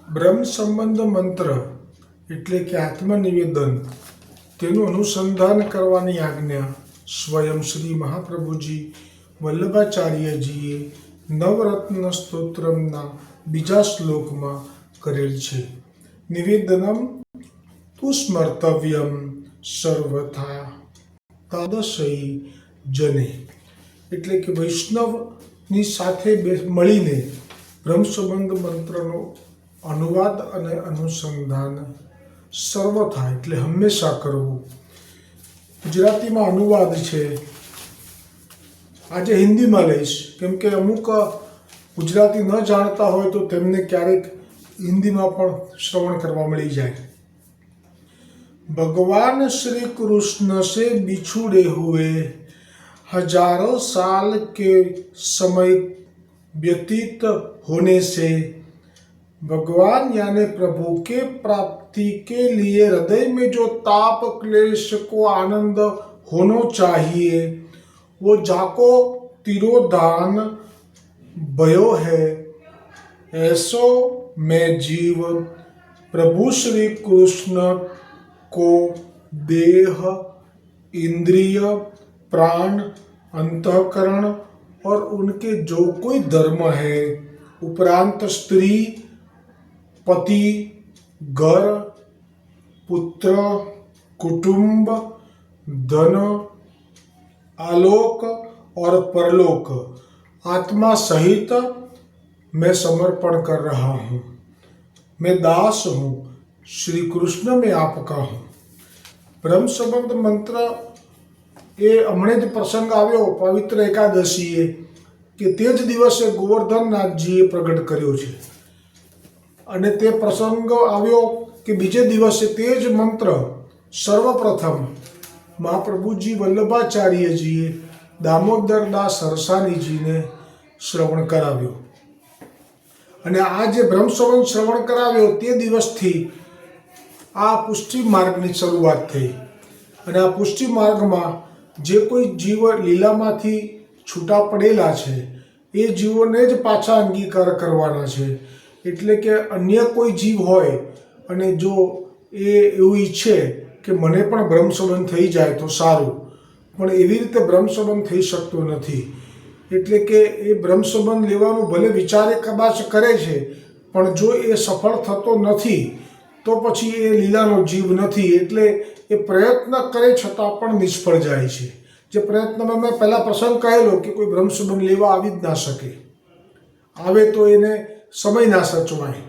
બ્રહ્મ સંબંધ મંત્ર એટલે કે આત્મનિવેદન, તેનું અનુસંધાન કરવાની આજ્ઞા સ્વયં શ્રી મહાપ્રભુજી વલ્લભાચાર્યજીએ નવરત્ન સ્તોત્રમના બીજા શ્લોકમાં કરેલ છે. નિવેદનમ તુ સ્મર્તવ્યમ સર્વથા તાદશય જને, એટલે કે વૈષ્ણવની સાથે મળીને બ્રહ્મસંબંધ મંત્રનો અનુવાદ અને અનુસંધાન સર્વથા એટલે હંમેશા કરવું. ગુજરાતીમાં અનુવાદ છે, આજે હિન્દીમાં લઈશ, કેમ કે અમુક ગુજરાતી ન જાણતા હોય તો તેમને ક્યારેક હિન્દીમાં પણ શ્રવણ કરવા મળી જાય. भगवान श्री कृष्ण से बिछुड़े हुए हजारों साल के समय व्यतीत होने से भगवान यानी प्रभु के प्राप्ति के लिए हृदय में जो ताप क्लेश को आनंद होना चाहिए वो जाको तिरोधान भयो है. ऐसो में जीव प्रभु श्री कृष्ण को देह, इंद्रिय, प्राण, अंतःकरण और उनके जो कोई धर्म है उपरांत स्त्री, पति, घर, पुत्र, कुटुंब, धन, आलोक और परलोक आत्मा सहित मैं समर्पण कर रहा हूँ. मैं दास हूँ, श्री कृष्ण में आपका हूँ. બ્રહ્મ સંબંધ મંત્ર એ હમણે જ પ્રસંગ આવ્યો પવિત્ર એકાદશીએ, કે તે જ દિવસે ગોવર્ધનનાથજીએ પ્રગટ કર્યો છે. અને તે પ્રસંગ આવ્યો કે બીજે દિવસે તે જ મંત્ર સર્વપ્રથમ મહાપ્રભુજી વલ્લભાચાર્યજીએ દામોદરદાસ સરસાનીજીને શ્રવણ કરાવ્યો. અને આ જે બ્રહ્મ સંબંધ શ્રવણ કરાવ્યો તે દિવસથી આ પુષ્ટિ માર્ગની શરૂઆત થઈ. અને આ પુષ્ટિ માર્ગમાં જે કોઈ જીવ લીલામાંથી છૂટા પડેલા છે એ જીવોને જ પાછા અંગીકાર કરવાના છે. એટલે કે અન્ય કોઈ જીવ હોય અને જો એ એવું ઈચ્છે કે મને પણ બ્રહ્મ સંબંધ થઈ જાય તો સારું, પણ એવી રીતે બ્રહ્મ સંબંધ થઈ શકતો નથી. એટલે કે એ બ્રહ્મ સંબંધ લેવાનું ભલે વિચારે કદાચ કરે છે, પણ જો એ સફળ થતો નથી તો પછી એ લીલાનો જીવ નથી. એટલે એ પ્રયત્ન કરે છતાં પણ નિષ્ફળ જાય છે. જે પ્રયત્નમાં મેં પહેલાં પ્રસંગ કહેલો કે કોઈ બ્રહ્મ સંબંધ લેવા આવી જ ના શકે, આવે તો એને સમય ના સચવાય,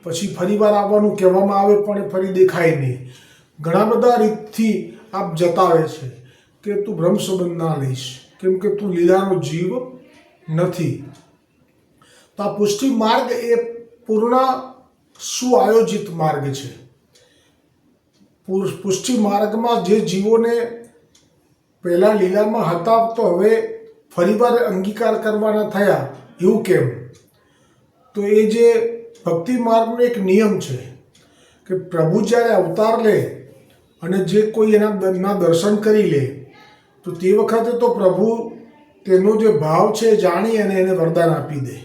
પછી ફરીવાર આવવાનું કહેવામાં આવે પણ એ ફરી દેખાય નહીં. ઘણા બધા રીતથી આપ જતાવે છે કે તું બ્રહ્મ સંબંધ ના લઈશ કેમ કે તું લીલાનો જીવ નથી. તો આ પુષ્ટિ માર્ગ એ પૂર્ણ સુઆયોજિત માર્ગ છે. પુષ્ટિ માર્ગમાં જે જીવોને પહેલાં લીલામાં હતા તો હવે ફરીવાર અંગીકાર કરવાના થયા, એવું કેમ? તો એ જે ભક્તિ માર્ગનો એક નિયમ છે કે પ્રભુ જ્યારે અવતાર લે અને જે કોઈ એના દર્શન કરી લે તો તે વખતે તો પ્રભુ તેનો જે ભાવ છે જાણી અને એને વરદાન આપી દે.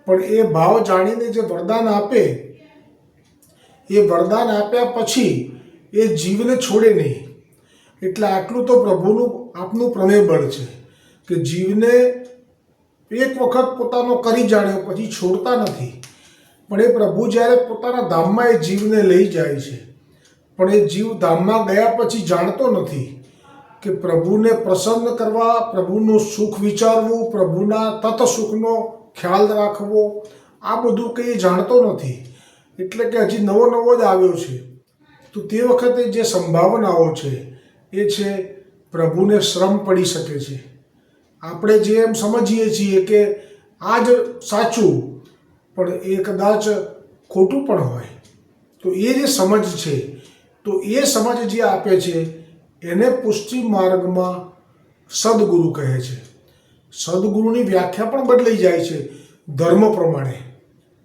પણ એ ભાવ જાણીને જે વરદાન આપે, એ વરદાન આપ્યા પછી એ જીવને છોડે નહીં. એટલે આટલું તો પ્રભુનું આપનું પ્રમેય બળ છે કે જીવને એક વખત પોતાનો કરી જાણ્યો પછી છોડતા નથી. પણ એ પ્રભુ જ્યારે પોતાના ધામમાં એ જીવને લઈ જાય છે, પણ એ જીવ ધામમાં ગયા પછી જાણતો નથી કે પ્રભુને પ્રસન્ન કરવા, પ્રભુનું સુખ વિચારવું, પ્રભુના તત સુખનો ખ્યાલ રાખવો, આ બધું કંઈ જાણતો નથી. એટલે કે હજી નવો નવો જ આવ્યો છે. તો તે વખતે જે સંભાવનાઓ છે એ છે પ્રભુને શ્રમ પડી શકે છે. આપણે જે એમ સમજીએ છીએ કે આ જ સાચું, પણ એ કદાચ ખોટું પણ હોય. તો એ જે સમજ છે, તો એ સમજ જે આપે છે એને પુષ્ટિ માર્ગમાં સદગુરુ કહે છે. સદગુરુની વ્યાખ્યા પણ બદલાઈ જાય છે ધર્મ પ્રમાણે.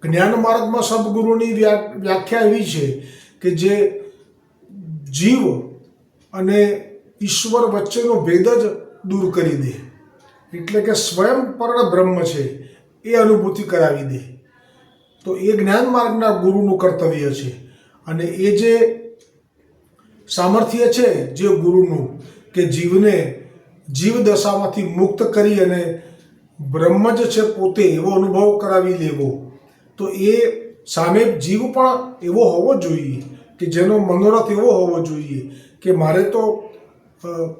જ્ઞાન માર્ગમાં સદગુરુની વ્યાખ્યા એવી છે કે જે જીવ અને ઈશ્વર વચ્ચેનો ભેદ જ દૂર કરી દે. એટલે કે સ્વયં પરમ બ્રહ્મ છે એ અનુભૂતિ કરાવી દે. તો તો એ જ્ઞાન માર્ગના ગુરુનું કર્તવ્ય છે. અને એ જે સામર્થ્ય છે જે ગુરુનું, કે જીવને જીવ દશામાંથી મુક્ત કરી અને બ્રહ્મ જ છે પોતે એવો અનુભવ કરાવી લેવો, તો એ સામે જીવ પણ એવો હોવો જોઈએ કે જેનો મનોરથ એવો હોવો જોઈએ કે મારે તો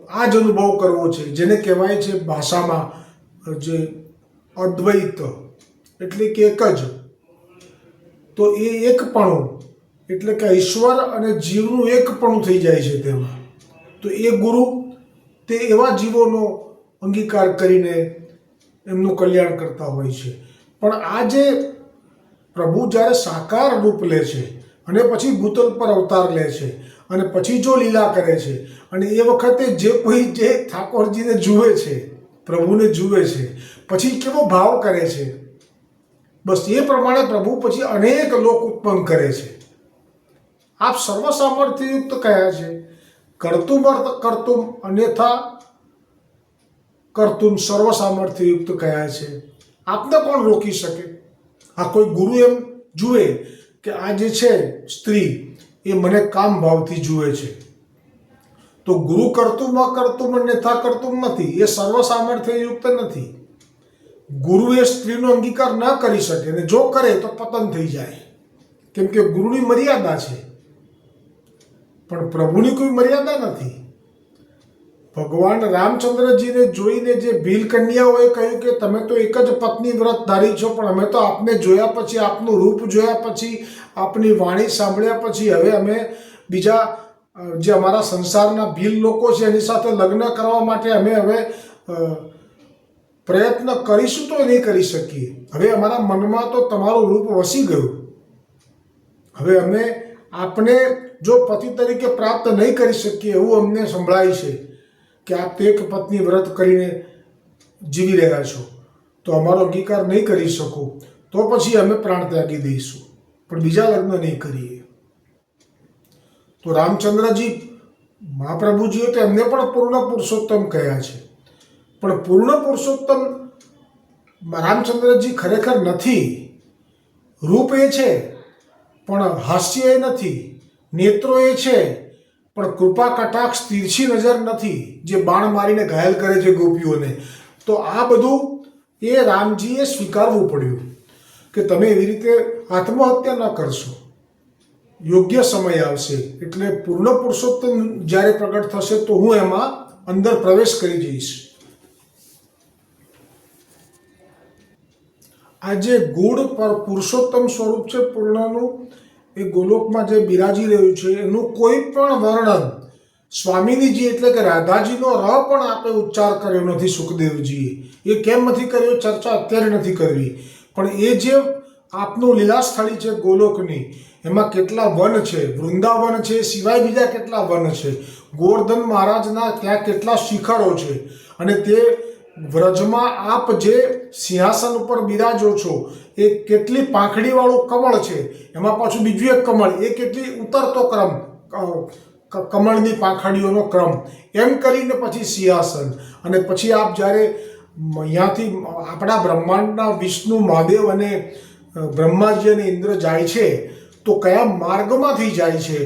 આ જ અનુભવ કરવો છે, જેને કહેવાય છે ભાષામાં જે અદ્વૈત, એટલે કે એક જ. તો એ એકપણું એટલે કે ઈશ્વર અને જીવનું એકપણું થઈ જાય છે તેમાં. તો એ ગુરુ તે એવા જીવોનો અંગીકાર કરીને એમનું કલ્યાણ કરતા હોય છે. પણ આ જે પ્રભુ જ્યારે સાકાર રૂપ લે છે અને પછી ભૂતલ પર અવતાર લે છે અને પછી જો લીલા કરે છે, અને એ વખતે જે કોઈ જે ઠાકોરજીને જુએ છે, પ્રભુને જુએ છે, પછી કેવો ભાવ કરે છે, બસ એ પ્રમાણે પ્રભુ પછી અનેક લોક ઉત્પન્ન કરે છે. આપ સર્વ સામર્થ્યયુક્ત કયા છે, કર્તુમ અર્થ કર્તુમ અન્યથા કર્તુમ સર્વ સામર્થ્યયુક્ત કયા છે. આપને કોણ રોકી શકે? આ કોઈ ગુરુ એમ જુએ કે આ જે છે સ્ત્રી એ મને કામ ભાવથી જુએ છે, તો ગુરુ કર્તુમ અકર્તુમ અન્યથા કર્તુમ નથી, એ સર્વ સામર્થ્યયુક્ત નથી. ગુરુ એ સ્ત્રીનો અંગીકાર ન કરી શકે, અને જો કરે તો પતન થઈ જાય, કેમ કે ગુરુની મર્યાદા છે. પણ પ્રભુની કોઈ મર્યાદા નથી. ભગવાન રામચંદ્રજીને જોઈને જે ભીલ કન્યાઓએ કહ્યું કે તમે તો એક જ પત્ની વ્રતધારી છો, પણ અમે તો આપને જોયા પછી, આપનું રૂપ જોયા પછી, આપની વાણી સાંભળ્યા પછી હવે અમે બીજા જે અમારા સંસારના ભીલ લોકો છે એની સાથે લગ્ન કરવા માટે અમે હવે પ્રયત્ન કરીશું તો નહીં કરી શકીએ. હવે અમારા મનમાં તો તમારું રૂપ વસી ગયું. હવે અમે આપને જો પતિ તરીકે પ્રાપ્ત નહીં કરી શકીએ એવું અમને સંભળાય છે કે આપ તો એક પત્ની વ્રત કરીને જીવી રહ્યા છો, તો અમારો અંગીકાર નહીં કરી શકો, તો પછી અમે પ્રાણ ત્યાગી દઈશું, પણ બીજા લગ્ન નહીં કરીએ. તો રામચંદ્રજી મહાપ્રભુજીએ તો એમને પણ પૂર્ણ પુરુષોત્તમ કહ્યા છે. પણ પૂર્ણ પુરુષોત્તમ રામચંદ્રજી ખરેખર નથી. રૂપ એ છે પણ હાસ્ય એ નથી, નેત્રો એ છે પણ કૃપા કટાક્ષ તીરછી નજર નથી, જે બાણ મારીને ઘાયલ કરે છે ગોપીઓને. તો આ બધું એ રામજીએ સ્વીકારવું પડ્યું કે તમે એવી રીતે આત્મહત્યા ન કરશો. યોગ્ય સમય આવશે એટલે પૂર્ણ પુરુષોત્તમ જ્યારે પ્રગટ થશે તો હું એમાં અંદર પ્રવેશ કરી જઈશ. આ જે ગુણ પર પુરુષોત્તમ સ્વરૂપ છે પૂર્ણનું, એ ગોલોકમાં જે બિરાજી રહ્યું છે એનું કોઈ પણ વર્ણન સ્વામિનીજી એટલે કે રાધાજીનો ર પણ આપણે ઉચ્ચાર કર્યો નથી સુખદેવજીએ. એ કેમ નથી કર્યો ચર્ચા અત્યારે નથી કરવી, પણ એ જે આપનું લીલાસ્થળી છે ગોલોકની, એમાં કેટલા વન છે, વૃંદાવન છે, સિવાય બીજા કેટલા વન છે, ગોવર્ધન મહારાજના ત્યાં કેટલા શિખરો છે, અને તે વ્રજમાં આપ જે સિંહાસન ઉપર બિરાજો છો એ કેટલી પાંખડીવાળું કમળ છે, એમાં પાછું બીજું એક કમળ, એ કેટલી ઉતરતો ક્રમ, કમળની પાંખડીઓનો ક્રમ, એમ કરીને પછી સિંહાસન. અને પછી આપ જ્યારે અહીંયાથી આપણા બ્રહ્માંડના વિષ્ણુ મહાદેવ અને બ્રહ્માજી અને ઇન્દ્ર જાય છે તો કયા માર્ગમાંથી જાય છે,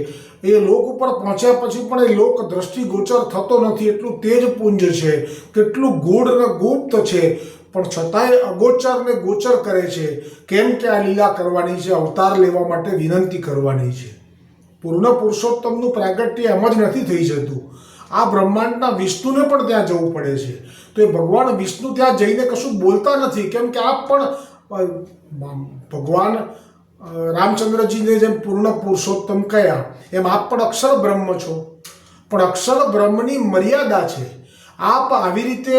એ લોક ઉપર પહોંચ્યા પછી પણ એ લોક દ્રષ્ટિગોચર થતો નથી, એટલું તેજ પુંજ છે, કેટલું ગૂઢ અને ગુપ્ત છે, પણ છતાંય અગોચર ને ગોચર કરે છે. કેમ કે આ લીલા કરવાની છે, અવતાર લેવા માટે વિનંતી કરવાની છે. પૂર્ણ પુરુષોત્તમનું પ્રાગટ્ય એમ જ નથી થઈ જતું. આ બ્રહ્માંડના વિષ્ણુને પણ ત્યાં જવું પડે છે. તો એ ભગવાન વિષ્ણુ ત્યાં જઈને કશું બોલતા નથી, કેમ કે આપ પણ ભગવાન રામચંદ્રજીને જેમ પૂર્ણ પુરુષોત્તમ કયા એમ આપ પણ અક્ષર બ્રહ્મ છો. પણ અક્ષર બ્રહ્મની મર્યાદા છે. આપ આવી રીતે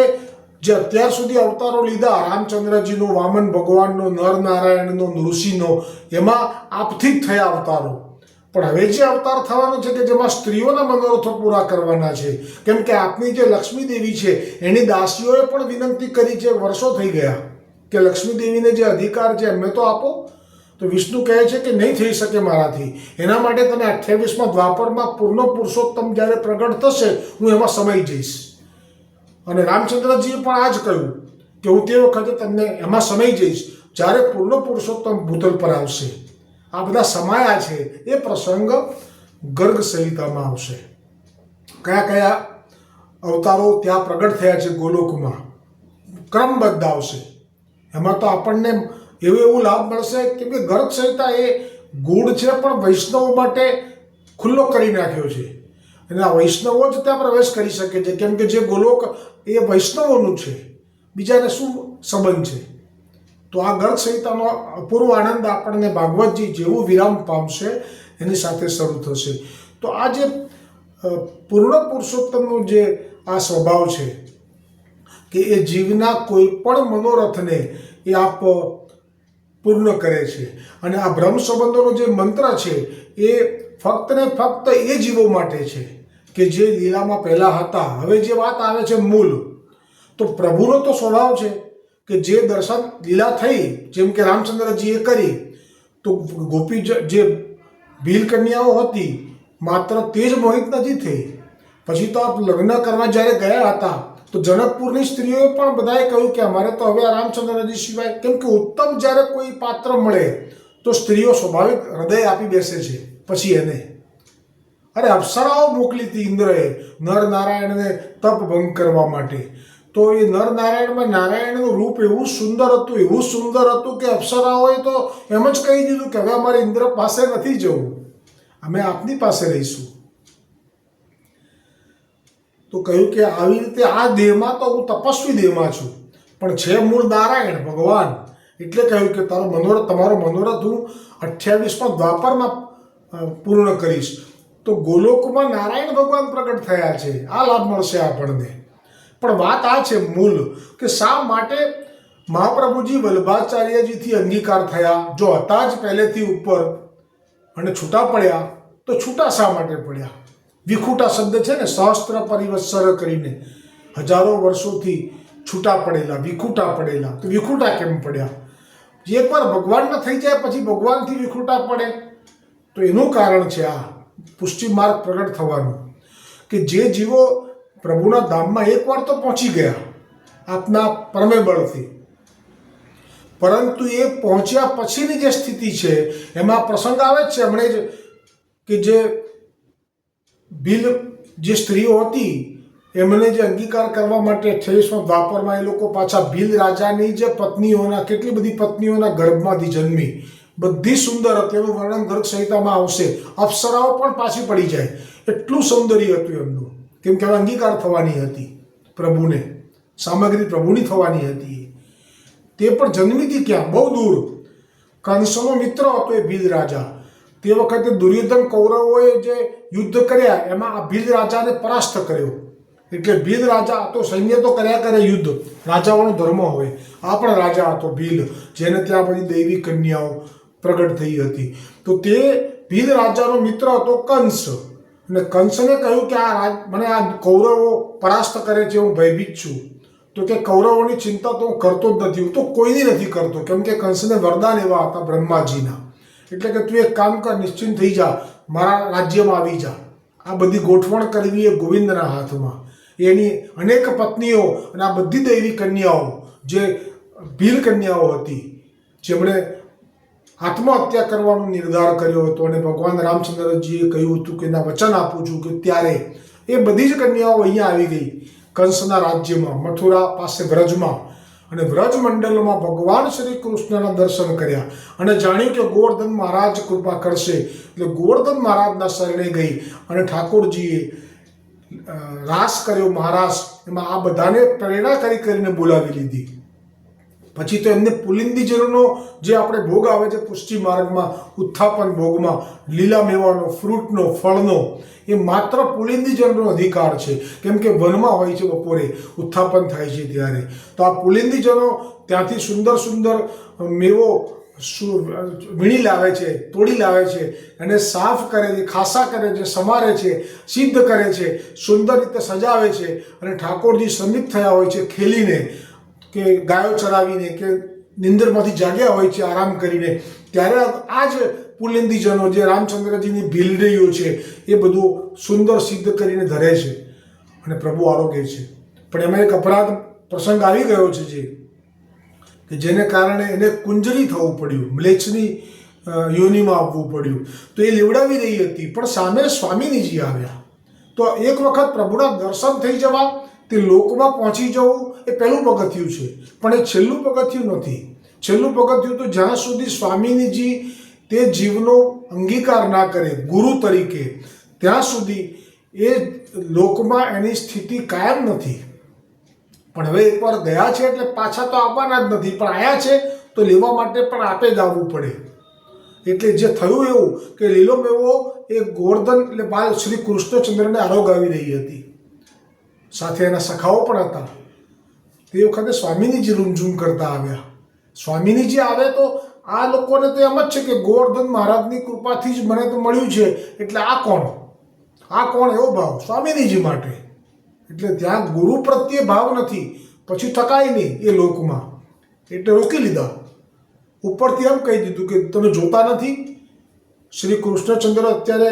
જે અત્યાર સુધી અવતારો લીધા, રામચંદ્રજીનો, વામન ભગવાનનો, નરનારાયણનો, ઋષિનો, એમાં આપથી જ થયા અવતારો. પણ હવે જે અવતાર થવાનો છે કે જેમાં સ્ત્રીઓના મનોરથો પૂરા કરવાના છે, કેમ કે આપની જે લક્ષ્મી દેવી છે એની દાસીઓએ પણ વિનંતી કરી છે, વર્ષો થઈ ગયા, કે લક્ષ્મી દેવીને જે અધિકાર છે એમને તો આપો. તો વિષ્ણુ કહે છે કે નહીં થઈ શકે મારાથી, એના માટે તમે 28મા દ્વાપરમાં પૂર્ણ પુરુષોત્તમ જ્યારે પ્રગટ થશે હું એમાં સમાઈ જઈશ. અને રામચંદ્રજીએ પણ આ જ કહ્યું કે હું તે વખતે તમને એમાં સમાઈ જઈશ. જ્યારે પૂર્ણ પુરુષોત્તમ ભૂતલ પર આવશે. આ બધા સમાયા છે એ પ્રસંગ ગર્ગ સંહિતામાં આવશે. કયા કયા અવતારો ત્યાં પ્રગટ થયા છે ગોલોકમાં ક્રમબદ્ધ આવશે. એમાં તો આપણને એવું લાભ મળશે કેમ કે ગર્ગ સંહિતા એ ગૂઢ છે પણ વૈષ્ણવો માટે ખુલ્લો કરી નાખ્યો છે. અને આ વૈષ્ણવો જ ત્યાં પ્રવેશ કરી શકે છે કેમ કે જે ગોલોક એ વૈષ્ણવોનું છે, બીજાને શું સંબંધ છે. તો આ ગર્ગ સંહિતાનો અપૂર્વ આનંદ આપણને ભાગવતજી જેવું વિરામ પામશે એની સાથે શરૂ થશે. તો આ જે પૂર્ણ પુરુષોત્તમનો જે આ સ્વભાવ છે કે એ જીવના કોઈ પણ મનોરથને એ આપ પૂર્ણ કરે છે. અને આ બ્રહ્મ સંબંધોનો જે મંત્ર છે એ ફક્ત ને ફક્ત એ જીવો માટે છે કે જે લીલામાં પહેલા હતા. હવે જે વાત આવે છે મૂળ, તો પ્રભુનો તો સ્વભાવ છે કે જે દર્શન લીલા થઈ જેમ કે રામચંદ્રજીએ કરી તો ગોપી જે ભીલ કન્યાઓ હતી માત્ર તે જ મોહિત નથી થઈ. પછી તો આપ લગ્ન કરવા જ્યારે ગયા હતા તો જનકપુરની સ્ત્રીઓએ પણ બધાએ કહ્યું કે અમારે તો હવે આ રામચંદ્રજી સિવાય, કેમ કે ઉત્તમ જ્યારે કોઈ પાત્ર મળે તો સ્ત્રીઓ સ્વાભાવિક હૃદય આપી બેસે છે. પછી એને અરે અપ્સરાઓ મોકલી હતી ઇન્દ્રએ નર નારાયણને તપ ભંગ કરવા માટે. તો એ નર નારાયણમાં નારાયણનું રૂપ એવું સુંદર હતું કે અપ્સરાઓએ તો એમ જ કહી દીધું કે હવે અમારે ઇન્દ્ર પાસે નથી જવું, અમે આપની પાસે રહીશું. તો કહ્યું કે આવી રીતે આ દેહમાં તો હું તપસ્વી દેહમાં છું પણ છે મૂળ નારાયણ ભગવાન. એટલે કહ્યું કે તમારો મનોરથ હું 28માં દ્વાપરમાં પૂર્ણ કરીશ. તો ગોલોકમાં નારાયણ ભગવાન પ્રગટ થયા છે. આ લાભ મળશે આપણને. પણ વાત આ છે મૂળ કે શા માટે મહાપ્રભુજી વલ્લભાચાર્યજીથી અંગીકાર થયા. જો હતા જ પહેલેથી ઉપર અને છૂટા પડ્યા તો છૂટા શા માટે પડ્યા? વિખૂટા શબ્દ છે ને, સહસ્ત્ર પરિવત્સર કરીને હજારો વર્ષોથી છૂટા પડેલા, વિખૂટા પડેલા. તો વિખૂટા કેમ પડ્યા? એકવાર ભગવાનના થઈ જાય પછી ભગવાનથી વિખૂટા પડે. તો એનું કારણ છે આ પુષ્ટિ માર્ગ પ્રગટ થવાનું કે જે જીવો પ્રભુના ધામમાં એકવાર તો પહોંચી ગયા આપના પરમે બળથી, પરંતુ એ પહોંચ્યા પછીની જે સ્થિતિ છે એમાં પ્રસંગ આવે જ છે હમણાં જ કે જે ભીલ જે સ્ત્રીઓ હતી એમને જે અંગીકાર કરવા માટે 28માં દ્વાપરમાં એ લોકો પાછા ભીલ રાજાની જે પત્નીઓના, કેટલી બધી પત્નીઓના ગર્ભમાંથી જન્મી, બધી સુંદર હતી. એનું વર્ણન ગર્ગ સંહિતામાં આવશે. અપ્સરાઓ પણ પાછી પડી જાય એટલું સૌંદર્ય હતું એમનું, કેમ કે અંગીકાર થવાની હતી પ્રભુને, સામગ્રી પ્રભુની થવાની હતી. તે પણ જન્મી હતી ક્યાં? બહુ દૂર. કંસનો મિત્ર હતો એ ભીલ રાજા. તે વખતે દુર્યોધન કૌરવોએ જે યુદ્ધ કર્યા એમાં આ ભીલ રાજાને પરાસ્ત કર્યો. એટલે ભીલ રાજા તો સૈન્ય તો કર્યા કરે યુદ્ધ, રાજાઓનો ધર્મ હોય. આ પણ રાજા હતો ભીલ, જેને ત્યાં બધી દૈવી કન્યાઓ પ્રગટ થઈ હતી. તો તે ભીલ રાજાનો મિત્ર હતો કંસ. અને કંસને કહ્યું કે મને આ કૌરવો પરાસ્ત કરે છે, હું ભયભીત છું. તો કે કૌરવોની ચિંતા તો હું કરતો જ નથી, હું તો કોઈની નથી કરતો. કેમ કે કંસને વરદાન એવા હતા બ્રહ્માજીના. એટલે કે તું એક કામ કર, નિશ્ચિંત થઈ જા, મારા રાજ્યમાં આવી જા. આ બધી ગોઠવણ કરવી એ ગોવિંદના હાથમાં. એની અનેક પત્નીઓ અને આ બધી દૈવી કન્યાઓ જે ભીલ કન્યાઓ હતી જેમણે આત્મહત્યા કરવાનો નિર્ધાર કર્યો હતો અને ભગવાન રામચંદ્રજીએ કહ્યું હતું કે એના વચન આપું છું કે ત્યારે એ બધી જ કન્યાઓ અહીંયા આવી ગઈ કંસના રાજ્યમાં, મથુરા પાસે વ્રજમાં. અને વ્રજ મંડળમાં ભગવાન શ્રી કૃષ્ણના દર્શન કર્યા અને જાણ્યું કે ગોવર્ધન મહારાજ કૃપા કરશે. એટલે ગોવર્ધન મહારાજના શરણે ગઈ અને ઠાકોરજીએ રાસ કર્યો મહારાસ. એમાં આ બધાને પ્રેરણા કરીને બોલાવી લીધી. પછી તો એમને પુલિંદીજનોનો જે આપણે ભોગ આવે છે પુષ્ટિ માર્ગમાં, ઉત્થાપન ભોગમાં, લીલા મેવાનો, ફ્રૂટનો, ફળનો, એ માત્ર પુલિંદીજનનો અધિકાર છે. કેમ કે વનમાં હોય છે, બપોરે ઉત્થાપન થાય છે ત્યારે. તો આ પુલિંદીજનો ત્યાંથી સુંદર સુંદર મેવો વીણી લાવે છે, તોડી લાવે છે, એને સાફ કરે છે, ખાસા કરે છે, સમારે છે, સિદ્ધ કરે છે, સુંદર રીતે સજાવે છે. અને ઠાકોરજી સમિત થયા હોય છે ખેલીને, કે ગાયો ચરાવીને, કે નિંદરમાંથી જાગ્યા હોય છે આરામ કરીને. ત્યારે આ જ પુલિંદીજનો જે રામચંદ્રજીની ભીલડીઓ છે એ બધું સુંદર સિદ્ધ કરીને ધરે છે અને પ્રભુ આરોગ્ય છે. પણ એમાં એક અપરાધ પ્રસંગ આવી ગયો છે જે કે જેને કારણે એને કુંજરી થવું પડ્યું, મ્લેચ્છની યોનિમાં આવવું પડ્યું. તો એ લેવડાવી રહી હતી, પણ સામે સ્વામિનીજી આવ્યા. તો એક વખત પ્રભુના દર્શન થઈ જવા, તે લોકમાં પહોંચી જવું એ પહેલું પગથિયું છે, પણ એ છેલ્લું પગથિયું નથી. છેલ્લું પગથિયું તો જ્યાં સુધી સ્વામિનીજી તે જીવનો અંગીકાર ના કરે ગુરુ તરીકે, ત્યાં સુધી એ લોકમાં એની સ્થિતિ કાયમ નથી. પણ હવે એકવાર ગયા છે એટલે પાછા તો આવવાના જ નથી, પણ આયા છે તો લેવા માટે પણ આપે જ આવવું પડે. એટલે જે થયું એવું કે લીલો મેવો એ ગોવર્ધન એટલે બાલ શ્રી કૃષ્ણચંદ્રને આરોગાવી રહી હતી, સાથે એના સખાઓ પણ હતા. તે વખતે સ્વામિનીજી રૂમઝૂમ કરતા આવ્યા. સ્વામિનીજી આવે તો આ લોકોને તો એમ જ છે કે ગોવર્ધન મહારાજની કૃપાથી જ મને તો મળ્યું છે, એટલે આ કોણ એવો ભાવ સ્વામિનીજી માટે. એટલે ત્યાં ગુરુ પ્રત્યે ભાવ નથી, પછી થકાય નહીં એ લોકમાં, એટલે રોકી લીધા. ઉપરથી એમ કહી દીધું કે તમે જોતા નથી, શ્રી કૃષ્ણચંદ્ર અત્યારે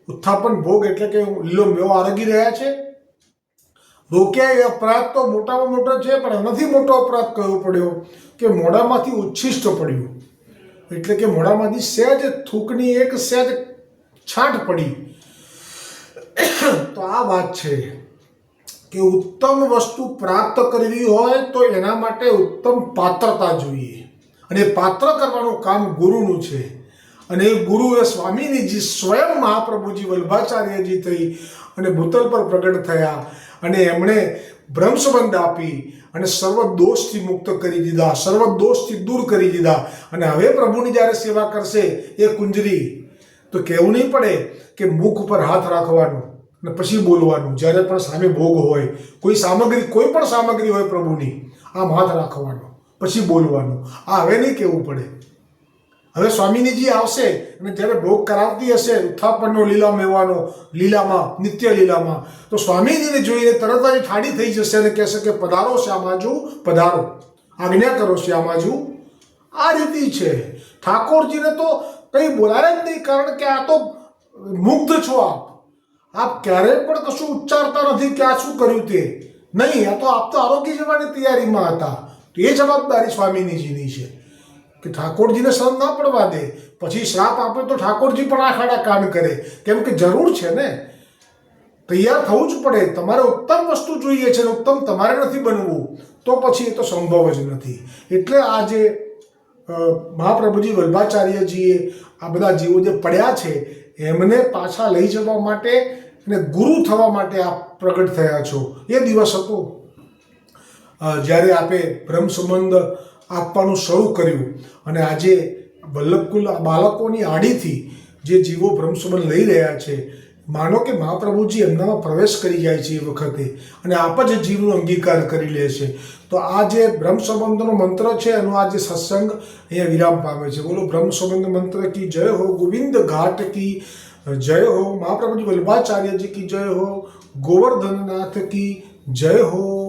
ઉત્થાપન ભોગ એટલે કે લીલો મેવો આરોગી રહ્યા છે. રોક્યા એ અપરાધ તો મોટામાં મોટો છે, પણ એનાથી મોટો અપરાધ કયો પડ્યો કે મોઢામાંથી ઉચ્છિષ્ટ પડ્યું, એટલે કે મોઢામાંથી સહેજ થૂકની એક સહેજ છાંટ પડી. તો આ વાત છે કે ઉત્તમ વસ્તુ પ્રાપ્ત કરવી હોય તો એના માટે ઉત્તમ પાત્રતા જોઈએ, અને પાત્ર કરવાનું કામ ગુરુનું છે. અને એ ગુરુ એ સ્વામિનીજી સ્વયં મહાપ્રભુજી વલ્ભાચાર્યજી થઈ અને ભૂતલ પર પ્રગટ થયા, અને એમણે બ્રહ્મસંબંધ આપી અને સર્વ દોષથી મુક્ત કરી દીધા, સર્વ દોષથી દૂર કરી દીધા. અને હવે પ્રભુની જ્યારે સેવા કરશે એ કુંજરી તો કહેવું નહીં પડે કે મુખ પર હાથ રાખવાનું અને પછી બોલવાનું. જ્યારે પણ સામે ભોગ હોય, કોઈ પણ સામગ્રી હોય પ્રભુની, આમ હાથ રાખવાનો પછી બોલવાનું. આ હવે નહીં કહેવું પડે. હવે સ્વામિનીજી આવશે અને જ્યારે ભોગ કરાવતી હશે ઉત્થાપનનો લીલા મેવાનો લીલામાં, નિત્ય લીલામાં, તો સ્વામીજીને જોઈને તરત જ ઠાડી થઈ જશે અને કહેશે કે પધારો શ્યામાજુ, પધારો, આજ્ઞા કરો શ્યામાજુ. આ રીતિ છે. ઠાકોરજીને તો કંઈ બોલાય જ નહીં, કારણ કે આ તો મુગ્ધ છો આપ ક્યારેય પણ કશું ઉચ્ચારતા નથી કે આ શું કર્યું તે નહીં. આ તો આપ તો આરોગી જવાની તૈયારીમાં હતા. તો એ જવાબદારી સ્વામિનીજીની છે કે ઠાકોરજીને શરમ ના પડવા દે. પછી શ્રાપ આપે તો ઠાકોરજી પણ આખાડા કાન કરે, કેમ કે જરૂર છે ને, તૈયાર થવું જ પડે. તમારે ઉત્તમ વસ્તુ જોઈએ છે ને ઉત્તમ તમારે નથી બનવું, તો પછી એ તો સંભવ જ નથી. એટલે આ જે મહાપ્રભુજી વલ્ભાચાર્યજીએ આ બધા જીવો જે પડ્યા છે એમને પાછા લઈ જવા માટે અને ગુરુ થવા માટે આપ પ્રગટ થયા છો. એ દિવસ હતો જ્યારે આપે બ્રહ્મ સંબંધ આપવાનું શરૂ કર્યું, અને આજે વલ્લભકુલ બાળકોની આડીથી જે જીવો બ્રહ્મ સંબંધ લઈ રહ્યા છે, માનો કે મહાપ્રભુજી એમનામાં પ્રવેશ કરી જાય છે એ વખતે, અને આપ જ જીવનો અંગીકાર કરી લે છે. તો આ જે બ્રહ્મ સંબંધનો મંત્ર છે એનો આ જે સત્સંગ અહીંયા વિરામ પામે છે. બોલો બ્રહ્મ સંબંધ મંત્ર કી જય હો, ગોવિંદ ઘાટ કી જય હો, મહાપ્રભુજી વલ્ભાચાર્યજી કી જય હો, ગોવર્ધનનાથ કી જય હો.